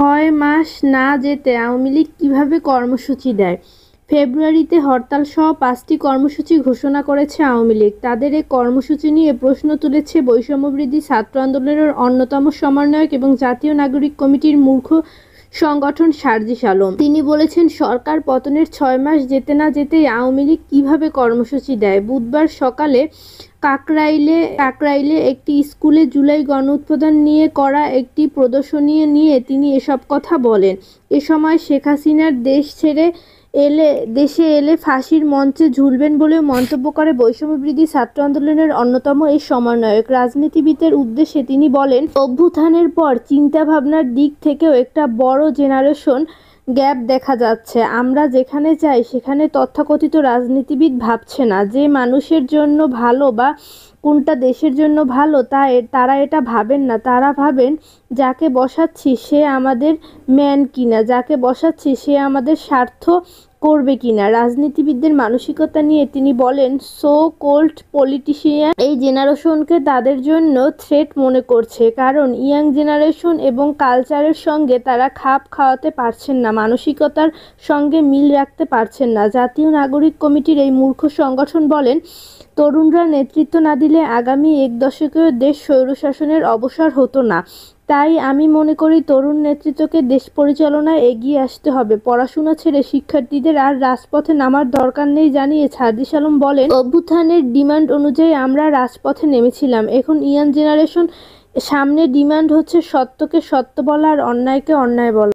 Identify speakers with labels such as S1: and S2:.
S1: ৬ মাস না যেতে আওয়ামী লীগ কীভাবে কর্মসূচি দেয়? ফেব্রুয়ারিতে হরতালসহ ৫টি কর্মসূচি ঘোষণা করেছে আওয়ামী লীগ। তাদের এ কর্মসূচি নিয়ে প্রশ্ন তুলেছে বৈষম্যবিরোধী ছাত্র আন্দোলনের অন্যতম সমন্বয়ক এবং জাতীয় নাগরিক কমিটির মুখ্য সংগঠন সার্জিস আলম। তিনি বলেছেন, সরকার পতনের ৬ মাস যেতে না যেতেই আওয়ামী লীগ কীভাবে কর্মসূচি দেয়। বুধবার সকালে কাকরাইলে একটি স্কুলে জুলাই গণঅভ্যুত্থান নিয়ে করা একটি প্রদর্শনী নিয়ে তিনি এসব কথা বলেন। এ সময় শেখ হাসিনার দেশে এলে ফাঁসির মঞ্চে ঝুলবেন বলেও মন্তব্য করে বৈষম্যবিরোধী ছাত্র আন্দোলনের অন্যতম এই সমন্বয়ক। রাজনীতিবিদদের উদ্দেশ্যে তিনি বলেন, অভ্যুত্থানের পর চিন্তাভাবনার দিক থেকেও একটা বড় জেনারেশন গ্যাপ দেখা যাচ্ছে। আমরা যেখানে চাই সেখানে তথাকথিত রাজনীতিবিদ ভাবছে না যে মানুষের জন্য ভালো বা কোনটা দেশের জন্য ভালো তারা এটা ভাবেন না। তারা ভাবেন যাকে বসাচ্ছি সে আমাদের ম্যান কিনা, যাকে বসাচ্ছি সে আমাদের স্বার্থ করবে কিনা। রাজনীতিবিদদের মানসিকতা নিয়ে তিনি বলেন, সো কোল্ড পলিটিশিয়ান এই জেনারেশনকে তাদের জন্য থ্রেট মনে করছে, কারণ ইয়াং জেনারেশন এবং কালচারের সঙ্গে তারা খাপ খাওয়াতে পারছেন না, মানসিকতার সঙ্গে মিল রাখতে পারছেন না। জাতীয় নাগরিক কমিটির এই মূর্খ সংগঠন বলেন, তরুণরা নেতৃত্ব না দিলে আগামী ১ দশকেও দেশ স্বৈরশাসনের অবসান হতো না। তাই আমি মনে করি তরুণ নেতৃত্বকে দেশ পরিচালনায় এগিয়ে আসতে হবে। পড়াশোনা ছেড়ে শিক্ষার্থীদের আর রাজপথে নামার দরকার নেই জানিয়ে সার্জিস আলম বলেন, অভ্যুত্থানের ডিমান্ড অনুযায়ী আমরা রাজপথে নেমেছিলাম। এখন ইয়াং জেনারেশন সামনে ডিমান্ড হচ্ছে সত্যকে সত্য বলা আর অন্যায়কে অন্যায় বলা।